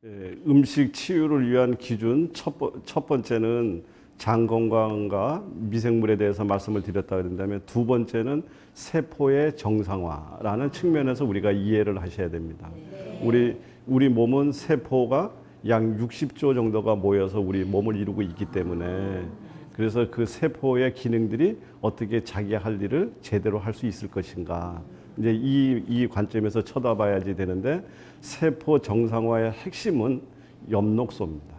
음식 치유를 위한 기준 첫 번째는 장 건강과 미생물에 대해서 말씀을 드렸다 그런다면 두 번째는 세포의 정상화라는 측면에서 우리가 이해를 하셔야 됩니다. 우리 몸은 세포가 약 60조 정도가 모여서 우리 몸을 이루고 있기 때문에 그래서 그 세포의 기능들이 어떻게 자기 할 일을 제대로 할 수 있을 것인가 이제 이 관점에서 쳐다봐야지 되는데 세포 정상화의 핵심은 엽록소입니다.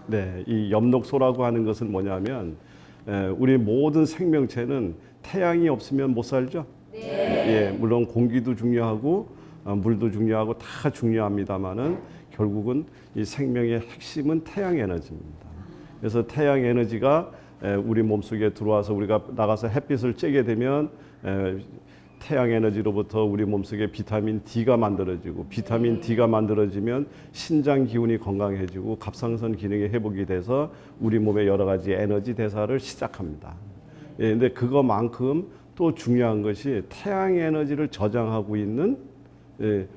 네, 이 엽록소라고 하는 것은 뭐냐면 우리 모든 생명체는 태양이 없으면 못 살죠. 예, 물론 공기도 중요하고 물도 중요하고 다 중요합니다만은 결국은 이 생명의 핵심은 태양 에너지입니다. 그래서 태양 에너지가 우리 몸속에 들어와서 우리가 나가서 햇빛을 쬐게 되면 태양 에너지로부터 우리 몸속에 비타민 D가 만들어지고 비타민 D가 만들어지면 신장 기운이 건강해지고 갑상선 기능이 회복이 돼서 우리 몸의 여러 가지 에너지 대사를 시작합니다. 예, 근데 그거만큼 또 중요한 것이 태양 에너지를 저장하고 있는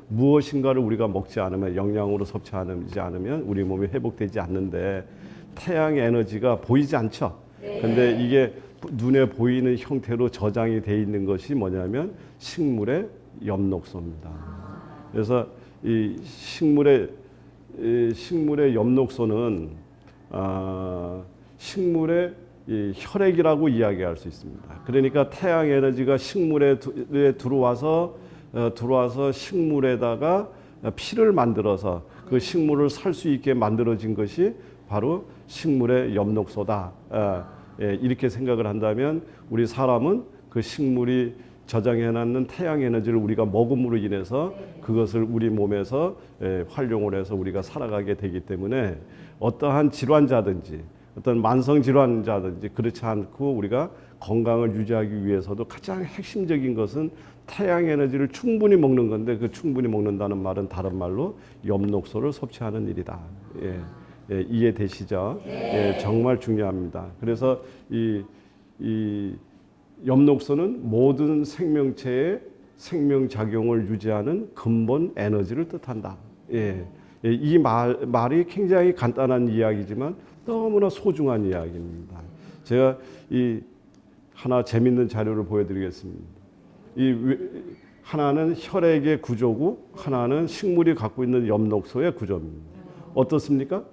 무엇인가를 우리가 먹지 않으면 영양으로 섭취하지 않으면 우리 몸이 회복되지 않는데 태양 에너지가 보이지 않죠. 근데 이게 눈에 보이는 형태로 저장이 돼 있는 것이 뭐냐면 식물의 엽록소입니다. 그래서 이 식물의 엽록소는 식물의 이 혈액이라고 이야기할 수 있습니다. 그러니까 태양 에너지가 식물에 들어와서 식물에다가 피를 만들어서 그 식물을 살 수 있게 만들어진 것이 바로 식물의 엽록소다. 이렇게 생각을 한다면 우리 사람은 그 식물이 저장해놨는 태양 에너지를 우리가 먹음으로 인해서 그것을 우리 몸에서 활용을 해서 우리가 살아가게 되기 때문에 어떠한 질환자든지 어떤 만성 질환자든지 그렇지 않고 우리가 건강을 유지하기 위해서도 가장 핵심적인 것은 태양 에너지를 충분히 먹는 건데 그 충분히 먹는다는 말은 다른 말로 엽록소를 섭취하는 일이다. 이해되시죠? 예, 정말 중요합니다. 그래서 이 엽록소는 모든 생명체의 생명작용을 유지하는 근본 에너지를 뜻한다. 이 말이 굉장히 간단한 이야기지만 너무나 소중한 이야기입니다. 제가 하나 재밌는 자료를 보여드리겠습니다. 하나는 혈액의 구조고 하나는 식물이 갖고 있는 엽록소의 구조입니다. 어떻습니까?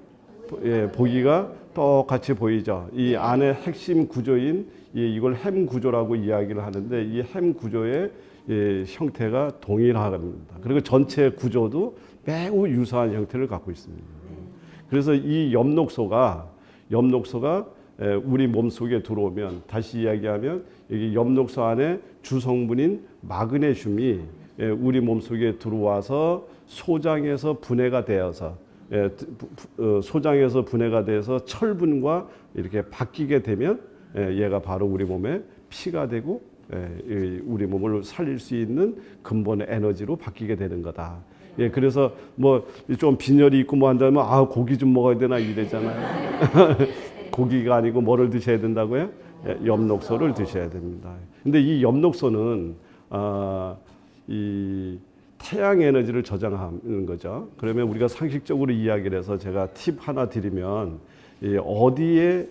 보기가 똑같이 보이죠. 이 안에 핵심 구조인 이걸 햄 구조라고 이야기를 하는데 이 햄 구조의 형태가 동일합니다. 그리고 전체 구조도 매우 유사한 형태를 갖고 있습니다. 그래서 이 엽록소가 우리 몸속에 들어오면 다시 이야기하면 여기 엽록소 안에 주성분인 마그네슘이 우리 몸속에 들어와서 소장에서 분해가 되어서 철분과 이렇게 바뀌게 되면 얘가 바로 우리 몸에 피가 되고 우리 몸을 살릴 수 있는 근본의 에너지로 바뀌게 되는 거다. 그래서 뭐 좀 빈혈이 있고 뭐 한다면 고기 좀 먹어야 되나 이러잖아요. 고기가 아니고 뭐를 드셔야 된다고요? 엽록소를 드셔야 됩니다. 근데 이 엽록소는 이 태양 에너지를 저장하는 거죠. 그러면 우리가 상식적으로 이야기를 해서 제가 팁 하나 드리면 어디에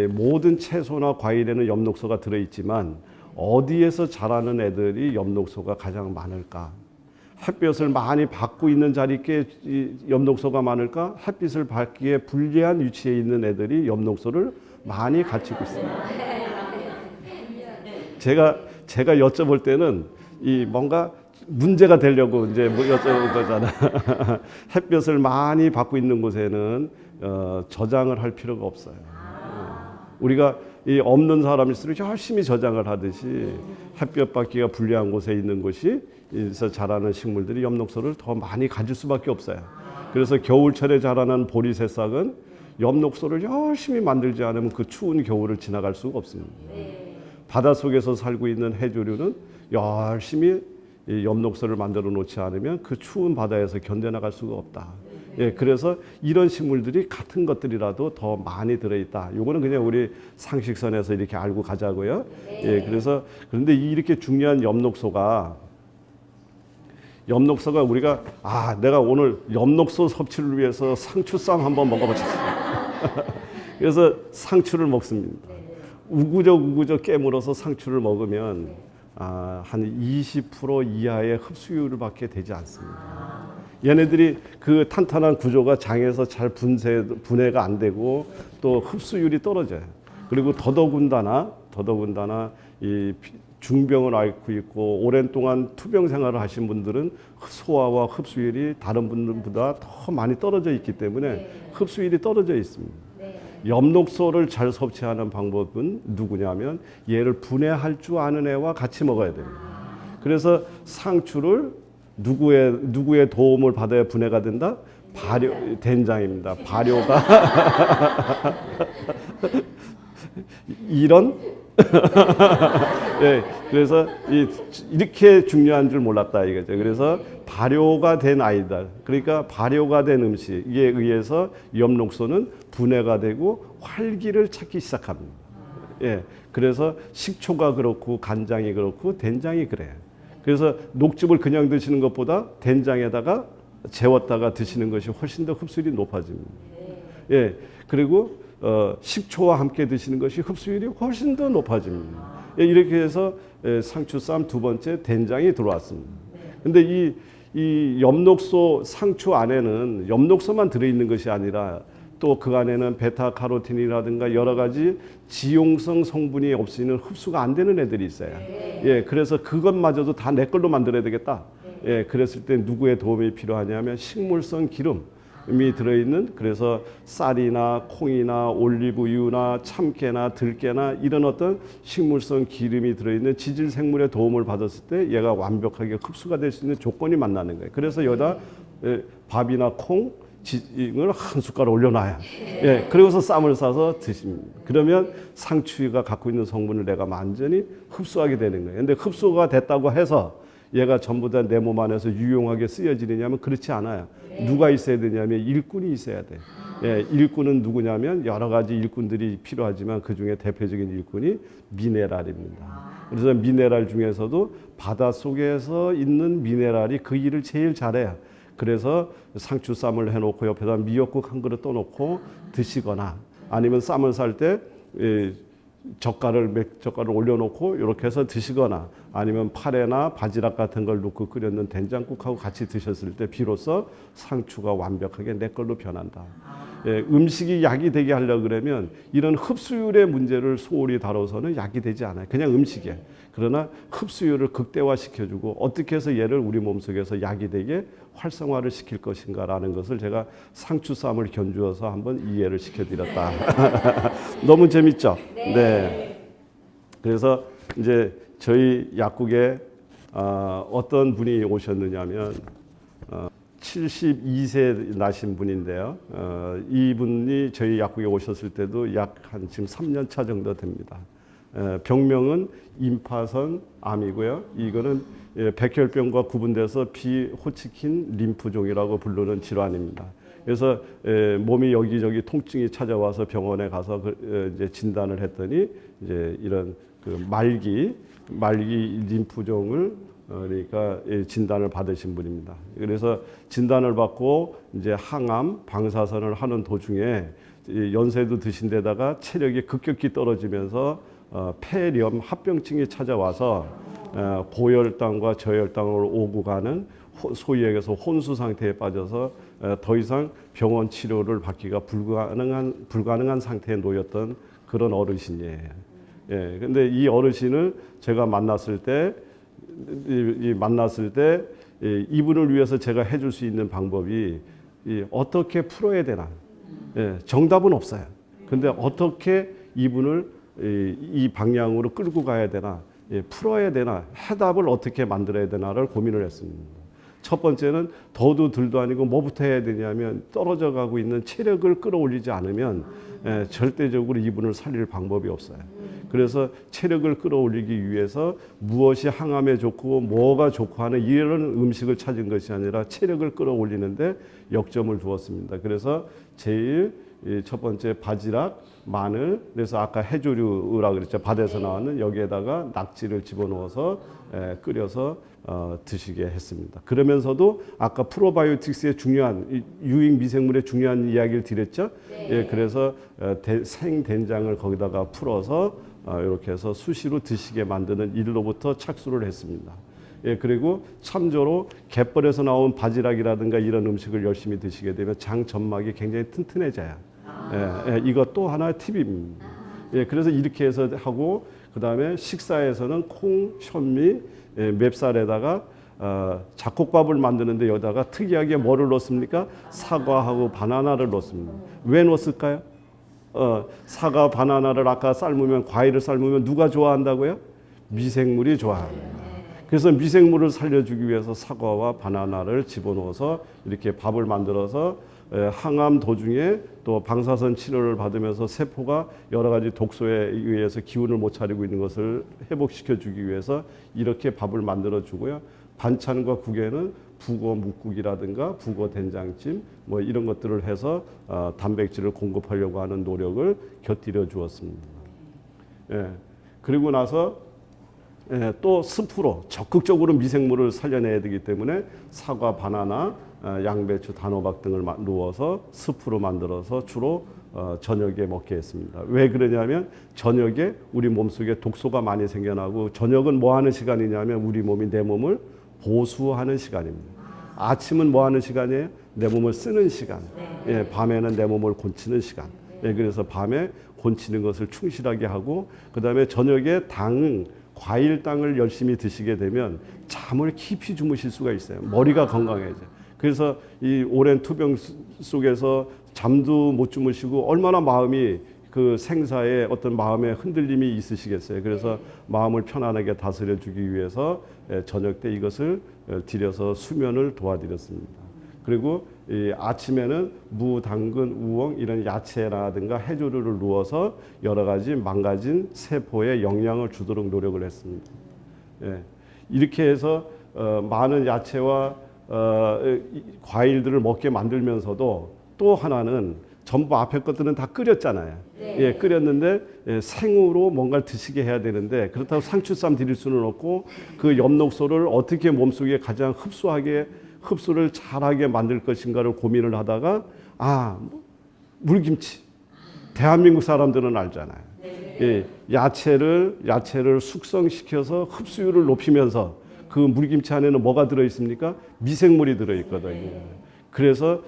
모든 채소나 과일에는 엽록소가 들어있지만 어디에서 자라는 애들이 엽록소가 가장 많을까? 햇볕을 많이 받고 있는 자리께 엽록소가 많을까? 햇빛을 받기에 불리한 위치에 있는 애들이 엽록소를 많이 갖추고 있습니다. 제가 여쭤볼 때는 뭔가 문제가 되려고 이제 여쭤본 거잖아. 햇볕을 많이 받고 있는 곳에는 저장을 할 필요가 없어요. 우리가 없는 사람일수록 열심히 저장을 하듯이 햇볕 받기가 불리한 곳에 있는 곳에서 자라는 식물들이 엽록소를 더 많이 가질 수밖에 없어요. 그래서 겨울철에 자라는 보리 새싹은 엽록소를 열심히 만들지 않으면 그 추운 겨울을 지나갈 수가 없습니다. 바닷속에서 살고 있는 해조류는 열심히 엽록소를 만들어 놓지 않으면 그 추운 바다에서 견뎌나갈 수가 없다. 그래서 이런 식물들이 같은 것들이라도 더 많이 들어있다. 이거는 그냥 우리 상식선에서 이렇게 알고 가자고요. 그런데 이렇게 중요한 엽록소가 엽록소가 우리가 내가 오늘 엽록소 섭취를 위해서 상추쌈 한번 먹어보자. 그래서 상추를 먹습니다. 우구적 깨물어서 상추를 먹으면 한 20% 이하의 흡수율밖에 되지 않습니다. 얘네들이 그 탄탄한 구조가 장에서 잘 분해가 안 되고 또 흡수율이 떨어져요. 그리고 더더군다나 이 중병을 앓고 있고 오랜 동안 투병 생활을 하신 분들은 소화와 흡수율이 다른 분들보다 더 많이 떨어져 있기 때문에 흡수율이 떨어져 있습니다. 엽록소를 잘 섭취하는 방법은 누구냐면 얘를 분해할 줄 아는 애와 같이 먹어야 됩니다. 그래서 상추를 누구의 도움을 받아야 분해가 된다? 된장입니다. 발효가 이런 네, 그래서 이렇게 중요한 줄 몰랐다 이거죠. 그래서 발효가 된 아이들, 그러니까 발효가 된 음식에 의해서 엽록소는 분해가 되고 활기를 찾기 시작합니다. 예, 그래서 식초가 그렇고 간장이 그렇고 된장이 그래요. 그래서 녹즙을 그냥 드시는 것보다 된장에다가 재웠다가 드시는 것이 훨씬 더 흡수율이 높아집니다. 예, 그리고 식초와 함께 드시는 것이 흡수율이 훨씬 더 높아집니다. 예, 이렇게 해서 상추쌈 두 번째 된장이 들어왔습니다. 근데 이 엽록소 상추 안에는 엽록소만 들어있는 것이 아니라 또 그 안에는 베타카로틴이라든가 여러 가지 지용성 성분이 없이는 흡수가 안 되는 애들이 있어요. 예, 그래서 그것마저도 다 내 걸로 만들어야 되겠다. 예, 그랬을 때 누구의 도움이 필요하냐면 식물성 기름이 들어있는, 그래서 쌀이나 콩이나 올리브유나 참깨나 들깨나 이런 어떤 식물성 기름이 들어있는 지질 생물의 도움을 받았을 때 얘가 완벽하게 흡수가 될 수 있는 조건이 만나는 거예요. 그래서 여기다 밥이나 콩 을 한 숟갈 올려놔야. 예, 그리고서 쌈을 싸서 드십니다. 그러면 상추가 갖고 있는 성분을 내가 완전히 흡수하게 되는 거예요. 근데 흡수가 됐다고 해서 얘가 전부 다 내 몸 안에서 유용하게 쓰여지느냐면 그렇지 않아요. 누가 있어야 되냐면 일꾼이 있어야 돼. 예, 일꾼은 누구냐면 여러 가지 일꾼들이 필요하지만 그 중에 대표적인 일꾼이 미네랄입니다. 그래서 미네랄 중에서도 바닷속에서 있는 미네랄이 그 일을 제일 잘해요. 그래서 상추쌈을 해놓고 옆에다 미역국 한 그릇 떠놓고 드시거나 아니면 쌈을 쌀 때 젓갈을 올려놓고 이렇게 해서 드시거나 아니면 파래나 바지락 같은 걸 넣고 끓였는 된장국하고 같이 드셨을 때 비로소 상추가 완벽하게 내 걸로 변한다. 예, 음식이 약이 되게 하려고 그러면 이런 흡수율의 문제를 소홀히 다뤄서는 약이 되지 않아요. 그냥 음식이에요. 그러나 흡수율을 극대화시켜주고 어떻게 해서 얘를 우리 몸속에서 약이 되게 활성화를 시킬 것인가라는 것을 제가 상추쌈을 견주어서 한번 이해를 시켜드렸다. 너무 재밌죠? 네. 그래서 이제 저희 약국에 어떤 분이 오셨느냐면 72세 나신 분인데요. 이분이 저희 약국에 오셨을 때도 약 한 지금 3년 차 정도 됩니다. 병명은 임파선 암이고요. 이거는 백혈병과 구분돼서 비호치킨 림프종이라고 부르는 질환입니다. 그래서 몸이 여기저기 통증이 찾아와서 병원에 가서 이제 진단을 했더니 이제 이런 그 말기 림프종을 그러니까 진단을 받으신 분입니다. 그래서 진단을 받고 이제 항암, 방사선을 하는 도중에 연세도 드신 데다가 체력이 급격히 떨어지면서 폐렴, 합병증이 찾아와서 고혈당과 저혈당으로 오고 가는 소위 얘기해서 혼수 상태에 빠져서 더 이상 병원 치료를 받기가 불가능한 상태에 놓였던 그런 어르신이에요. 예, 근데 이 어르신을 제가 만났을 때 이분을 위해서 제가 해줄 수 있는 방법이 어떻게 풀어야 되나. 예, 정답은 없어요. 근데 어떻게 이분을 이 방향으로 끌고 가야 되나, 풀어야 되나, 해답을 어떻게 만들어야 되나를 고민을 했습니다. 첫 번째는 더도 덜도 아니고 뭐부터 해야 되냐면 떨어져 가고 있는 체력을 끌어올리지 않으면 절대적으로 이분을 살릴 방법이 없어요. 그래서 체력을 끌어올리기 위해서 무엇이 항암에 좋고 뭐가 좋고 하는 이런 음식을 찾은 것이 아니라 체력을 끌어올리는데 역점을 두었습니다. 그래서 제일 첫 번째 바지락, 마늘, 그래서 아까 해조류라 그랬죠. 밭에서 나왔는 여기에다가 낙지를 집어넣어서 끓여서 드시게 했습니다. 그러면서도 아까 프로바이오틱스의 중요한 유익 미생물의 중요한 이야기를 드렸죠. 예, 그래서 생된장을 거기다가 풀어서 이렇게 해서 수시로 드시게 만드는 일로부터 착수를 했습니다. 예, 그리고 참조로 갯벌에서 나온 바지락이라든가 이런 음식을 열심히 드시게 되면 장 점막이 굉장히 튼튼해져요. 예, 이것 또 하나의 팁입니다. 예, 그래서 이렇게 해서 하고 그 다음에 식사에서는 콩, 현미, 맵쌀에다가 잡곡밥을 만드는데 여기다가 특이하게 뭐를 넣습니까? 사과하고 바나나를 넣습니다. 왜 넣었을까요? 사과, 바나나를 아까 삶으면 과일을 삶으면 누가 좋아한다고요? 미생물이 좋아합니다. 그래서 미생물을 살려주기 위해서 사과와 바나나를 집어넣어서 이렇게 밥을 만들어서 항암 도중에 또 방사선 치료를 받으면서 세포가 여러 가지 독소에 의해서 기운을 못 차리고 있는 것을 회복시켜 주기 위해서 이렇게 밥을 만들어 주고요. 반찬과 국에는 북어 묵국이라든가 북어 된장찜 뭐 이런 것들을 해서 단백질을 공급하려고 하는 노력을 곁들여 주었습니다. 예. 그리고 나서 또 스프로 적극적으로 미생물을 살려내야 되기 때문에 사과, 바나나, 양배추, 단호박 등을 넣어서 스프로 만들어서 주로 저녁에 먹게 했습니다. 왜 그러냐면 저녁에 우리 몸속에 독소가 많이 생겨나고 저녁은 뭐 하는 시간이냐면 우리 몸이 내 몸을 보수하는 시간입니다. 아침은 뭐 하는 시간이에요? 내 몸을 쓰는 시간. 예, 밤에는 내 몸을 곤치는 시간. 예, 그래서 밤에 곤치는 것을 충실하게 하고 그 다음에 저녁에 과일당을 열심히 드시게 되면 잠을 깊이 주무실 수가 있어요. 머리가 건강해져요. 그래서 이 오랜 투병 속에서 잠도 못 주무시고 얼마나 마음이 그 생사에 어떤 마음의 흔들림이 있으시겠어요. 그래서 마음을 편안하게 다스려 주기 위해서 저녁 때 이것을 드려서 수면을 도와드렸습니다. 그리고 이 아침에는 무, 당근, 우엉 이런 야채라든가 해조류를 넣어서 여러 가지 망가진 세포에 영양을 주도록 노력을 했습니다. 예. 이렇게 해서 많은 야채와 과일들을 먹게 만들면서도 또 하나는 전부 앞에 것들은 다 끓였잖아요. 예, 끓였는데 생으로 뭔가를 드시게 해야 되는데 그렇다고 상추쌈 드릴 수는 없고 그 엽록소를 어떻게 몸속에 가장 흡수를 잘하게 만들 것인가를 고민을 하다가 물김치. 대한민국 사람들은 알잖아요. 예, 야채를 숙성시켜서 흡수율을 높이면서 그 물김치 안에는 뭐가 들어 있습니까? 미생물이 들어 있거든요. 그래서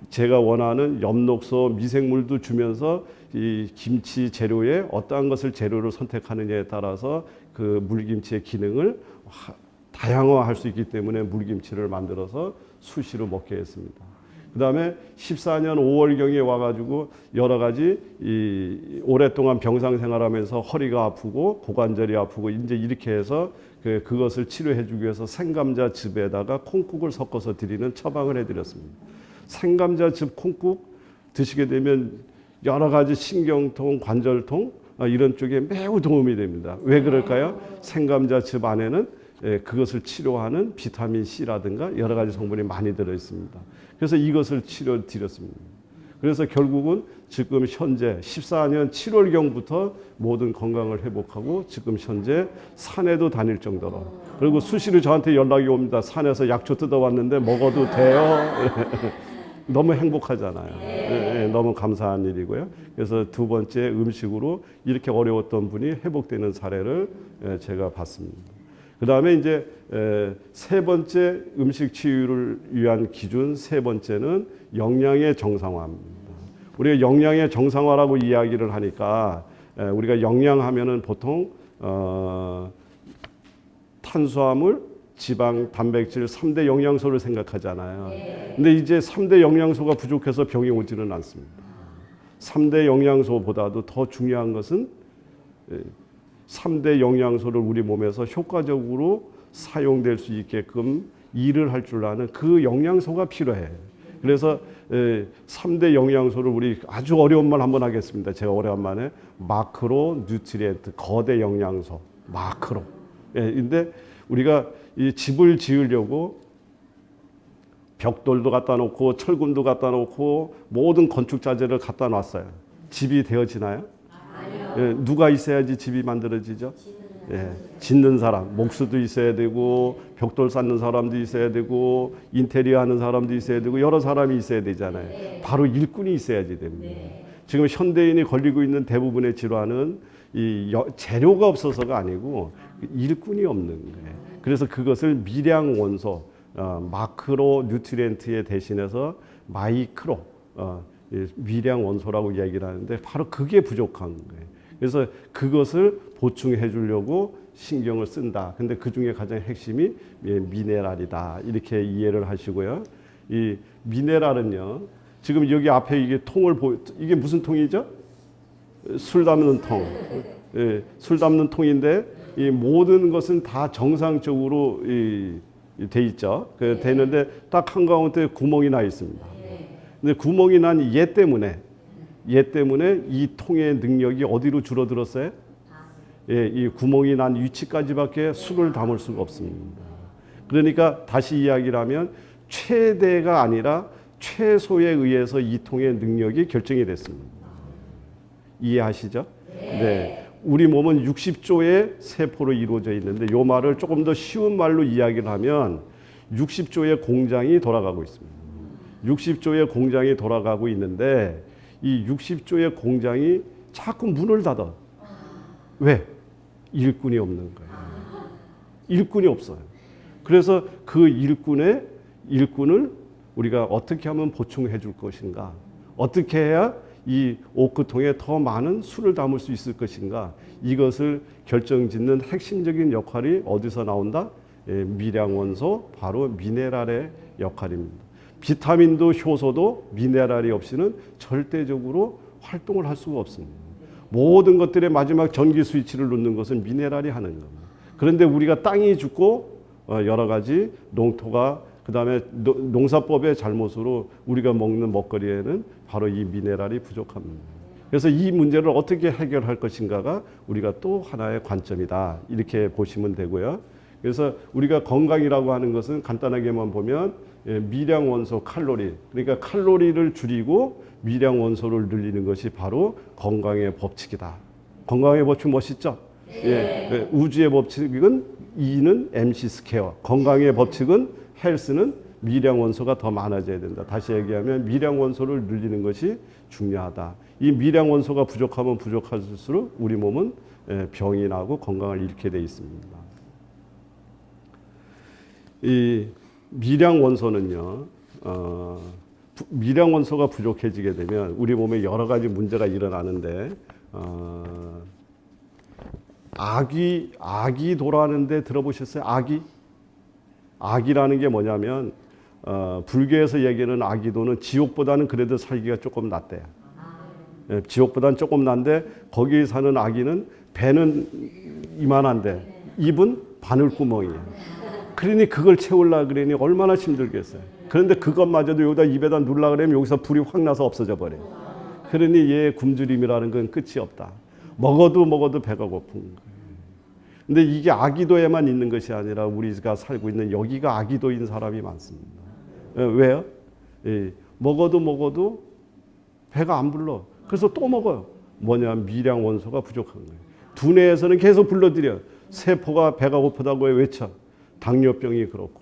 제가 원하는 엽록소 미생물도 주면서 이 김치 재료에 어떠한 것을 재료로 선택하느냐에 따라서 그 물김치의 기능을 다양화할 수 있기 때문에 물김치를 만들어서 수시로 먹게 했습니다. 그 다음에 14년 5월경에 와가지고 여러 가지 오랫동안 병상 생활하면서 허리가 아프고 고관절이 아프고 이제 이렇게 해서 그것을 치료해주기 위해서 생감자즙에다가 콩국을 섞어서 드리는 처방을 해드렸습니다. 생감자즙 콩국 드시게 되면 여러 가지 신경통, 관절통 이런 쪽에 매우 도움이 됩니다. 왜 그럴까요? 생감자즙 안에는 그것을 치료하는 비타민 C라든가 여러 가지 성분이 많이 들어 있습니다. 그래서 이것을 치료 드렸습니다. 그래서 결국은 지금 현재 14년 7월경부터 모든 건강을 회복하고 지금 현재 산에도 다닐 정도로 그리고 수시로 저한테 연락이 옵니다. 산에서 약초 뜯어왔는데 먹어도 돼요? 너무 행복하잖아요. 너무 감사한 일이고요. 그래서 두 번째 음식으로 이렇게 어려웠던 분이 회복되는 사례를 제가 봤습니다. 그 다음에 이제 세 번째 음식 치유를 위한 기준 세 번째는 영양의 정상화입니다. 우리가 영양의 정상화라고 이야기를 하니까 우리가 영양하면은 보통 탄수화물, 지방, 단백질 3대 영양소를 생각하잖아요. 근데 이제 3대 영양소가 부족해서 병이 오지는 않습니다. 3대 영양소보다도 더 중요한 것은 3대 영양소를 우리 몸에서 효과적으로 사용될 수 있게끔 일을 할 줄 아는 그 영양소가 필요해. 그래서 3대 영양소를 우리 아주 어려운 말 한번 하겠습니다. 제가 오래간만에 마크로 뉴트리엔트, 거대 영양소, 마크로. 근데 우리가 이 집을 지으려고 벽돌도 갖다 놓고 철근도 갖다 놓고 모든 건축 자재를 갖다 놨어요. 집이 되어지나요? 아니요. 누가 있어야지 집이 만들어지죠? 예, 짓는 사람, 목수도 있어야 되고 벽돌 쌓는 사람도 있어야 되고 인테리어 하는 사람도 있어야 되고 여러 사람이 있어야 되잖아요. 바로 일꾼이 있어야지 됩니다. 지금 현대인이 걸리고 있는 대부분의 질환은 이 재료가 없어서가 아니고 일꾼이 없는 거예요. 그래서 그것을 미량 원소, 마크로 뉴트리엔트에 대신해서 마이크로 미량 원소라고 얘기를 하는데 바로 그게 부족한 거예요. 그래서 그것을 보충해 주려고 신경을 쓴다. 근데 그 중에 가장 핵심이 미네랄이다. 이렇게 이해를 하시고요. 이 미네랄은요. 지금 여기 앞에 이게 이게 무슨 통이죠? 술 담는 통. 예, 술 담는 통인데 이 모든 것은 다 정상적으로 돼 있죠. 돼 있는데 딱 한가운데 구멍이 나 있습니다. 근데 구멍이 난 얘 때문에 이 통의 능력이 어디로 줄어들었어요? 예, 이 구멍이 난 위치까지밖에 술을 담을 수가 없습니다. 그러니까 다시 이야기를 하면 최대가 아니라 최소에 의해서 이 통의 능력이 결정이 됐습니다. 이해하시죠? 네. 우리 몸은 60조의 세포로 이루어져 있는데 이 말을 조금 더 쉬운 말로 이야기를 하면 60조의 공장이 돌아가고 있습니다. 60조의 공장이 돌아가고 있는데 이 60조의 공장이 자꾸 문을 닫아. 왜? 일꾼이 없는 거예요. 일꾼이 없어요. 그래서 그 일꾼을 우리가 어떻게 하면 보충해 줄 것인가? 어떻게 해야 이 오크통에 더 많은 술을 담을 수 있을 것인가? 이것을 결정짓는 핵심적인 역할이 어디서 나온다? 미량 원소, 바로 미네랄의 역할입니다. 비타민도 효소도 미네랄이 없이는 절대적으로 활동을 할 수가 없습니다. 모든 것들의 마지막 전기 스위치를 놓는 것은 미네랄이 하는 겁니다. 그런데 우리가 땅이 죽고 여러 가지 농토가 그다음에 농사법의 잘못으로 우리가 먹는 먹거리에는 바로 이 미네랄이 부족합니다. 그래서 이 문제를 어떻게 해결할 것인가가 우리가 또 하나의 관점이다. 이렇게 보시면 되고요. 그래서 우리가 건강이라고 하는 것은 간단하게만 보면 미량 원소 칼로리, 그러니까 칼로리를 줄이고 미량 원소를 늘리는 것이 바로 건강의 법칙이다. 건강의 법칙 멋있죠? 예, 우주의 법칙은 E는 MC 스퀘어, 건강의 법칙은 헬스는 미량 원소가 더 많아져야 된다. 다시 얘기하면 미량 원소를 늘리는 것이 중요하다. 이 미량 원소가 부족하면 부족할수록 우리 몸은 병이 나고 건강을 잃게 돼 있습니다. 이 미량 원소는요, 미량 원소가 부족해지게 되면 우리 몸에 여러 가지 문제가 일어나는데, 아기 도라는데 들어보셨어요? 아기라는 게 뭐냐면, 불교에서 얘기하는 아기도는 지옥보다는 그래도 살기가 조금 낫대요. 지옥보다는 조금 난데, 거기 사는 아기는 배는 이만한데, 입은 바늘구멍이에요. 그러니 그걸 채우려고 그러니 얼마나 힘들겠어요. 그런데 그것마저도 여기다 입에다 누르려고 그러면 여기서 불이 확 나서 없어져 버려요. 그러니 얘의 굶주림이라는 건 끝이 없다. 먹어도 배가 고픈 거예요. 근데 이게 아기도에만 있는 것이 아니라 우리가 살고 있는 여기가 아기도인 사람이 많습니다. 왜요? 먹어도 배가 안 불러. 그래서 또 먹어요. 뭐냐, 미량 원소가 부족한 거예요. 두뇌에서는 계속 불러들여. 세포가 배가 고프다고 외쳐. 당뇨병이 그렇고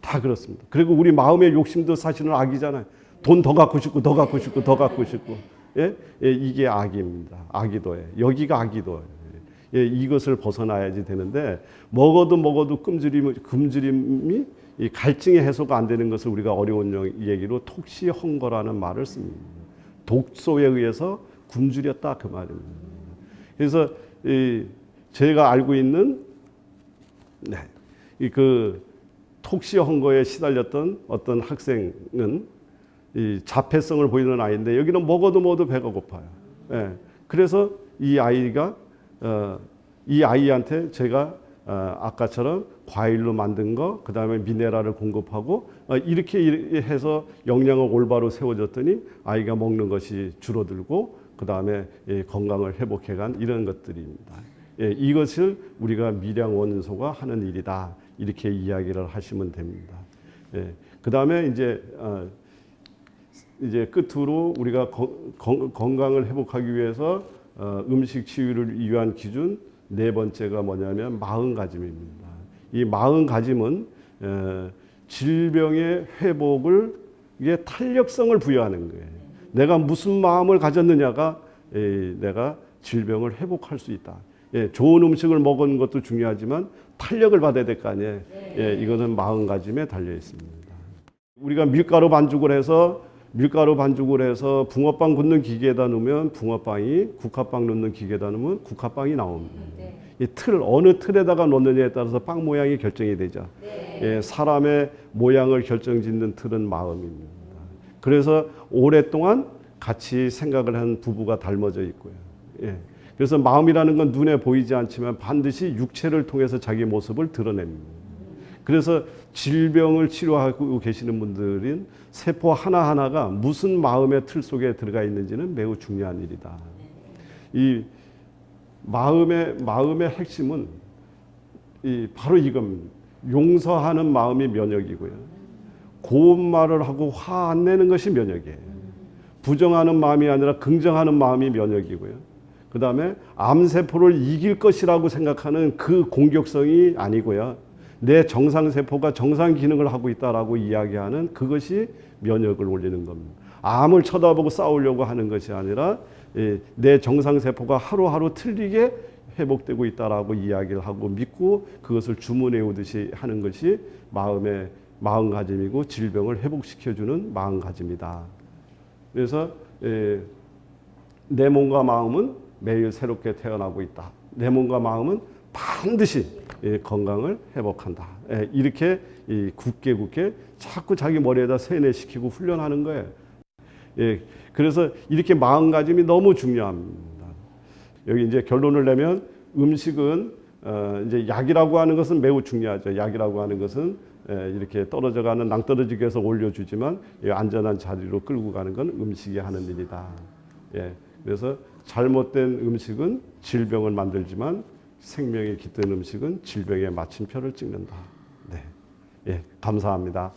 다 그렇습니다. 그리고 우리 마음의 욕심도 사실은 악이잖아요. 돈 더 갖고 싶고 더 갖고 싶고 더 갖고 싶고. 예? 이게 악입니다. 아기도예요. 여기가 아기도예요. 예, 이것을 벗어나야지 되는데 먹어도 굶주림이 이 갈증의 해소가 안 되는 것을 우리가 어려운 얘기로 톡시헝거라는 말을 씁니다. 독소에 의해서 굶주렸다 그 말입니다. 그래서 제가 알고 있는 그 톡시헝거에 시달렸던 어떤 학생은 이 자폐성을 보이는 아이인데 여기는 먹어도 배가 고파요. 예. 그래서 이 아이한테 제가 아까처럼 과일로 만든 거, 그 다음에 미네랄을 공급하고 이렇게 해서 영양을 올바로 세워줬더니 아이가 먹는 것이 줄어들고 그 다음에 건강을 회복해간 이런 것들입니다. 예, 이것을 우리가 미량 원소가 하는 일이다. 이렇게 이야기를 하시면 됩니다. 예, 그 다음에 이제 끝으로 우리가 건강을 회복하기 위해서 음식 치유를 위한 기준 네 번째가 뭐냐면 마음가짐입니다. 이 마음가짐은 질병의 회복을 이게 탄력성을 부여하는 거예요. 내가 무슨 마음을 가졌느냐가 내가 질병을 회복할 수 있다. 좋은 음식을 먹은 것도 중요하지만 탄력을 받아야 될 거 아니에요. 이거는 마음가짐에 달려 있습니다. 우리가 밀가루 반죽을 해서 붕어빵 굽는 기계에다 넣으면 붕어빵이, 국화빵 넣는 기계에다 넣으면 국화빵이 나옵니다. 이 어느 틀에다가 놓느냐에 따라서 빵 모양이 결정이 되죠. 사람의 모양을 결정짓는 틀은 마음입니다. 그래서 오랫동안 같이 생각을 한 부부가 닮아져 있고요. 그래서 마음이라는 건 눈에 보이지 않지만 반드시 육체를 통해서 자기 모습을 드러냅니다. 그래서 질병을 치료하고 계시는 분들은 세포 하나하나가 무슨 마음의 틀 속에 들어가 있는지는 매우 중요한 일이다. 이 마음의 핵심은 바로 이겁니다. 용서하는 마음이 면역이고요. 고운 말을 하고 화 안 내는 것이 면역이에요. 부정하는 마음이 아니라 긍정하는 마음이 면역이고요. 그 다음에 암세포를 이길 것이라고 생각하는 그 공격성이 아니고요. 내 정상세포가 정상 기능을 하고 있다라고 이야기하는 그것이 면역을 올리는 겁니다. 암을 쳐다보고 싸우려고 하는 것이 아니라 내 정상세포가 하루하루 틀리게 회복되고 있다라고 이야기를 하고 믿고 그것을 주문해 오듯이 하는 것이 마음가짐이고 질병을 회복시켜주는 마음가짐이다. 그래서 내 몸과 마음은 매일 새롭게 태어나고 있다. 내 몸과 마음은 반드시 건강을 회복한다. 이렇게 굳게 자꾸 자기 머리에다 세뇌시키고 훈련하는 거예요. 그래서 이렇게 마음가짐이 너무 중요합니다. 여기 이제 결론을 내면 음식은 이제 약이라고 하는 것은 매우 중요하죠. 약이라고 하는 것은 이렇게 떨어져가는 낭떠러지기 위해서 올려주지만 안전한 자리로 끌고 가는 건 음식이 하는 일이다. 그래서 잘못된 음식은 질병을 만들지만 생명이 깃든 음식은 질병의 마침표를 찍는다. 감사합니다.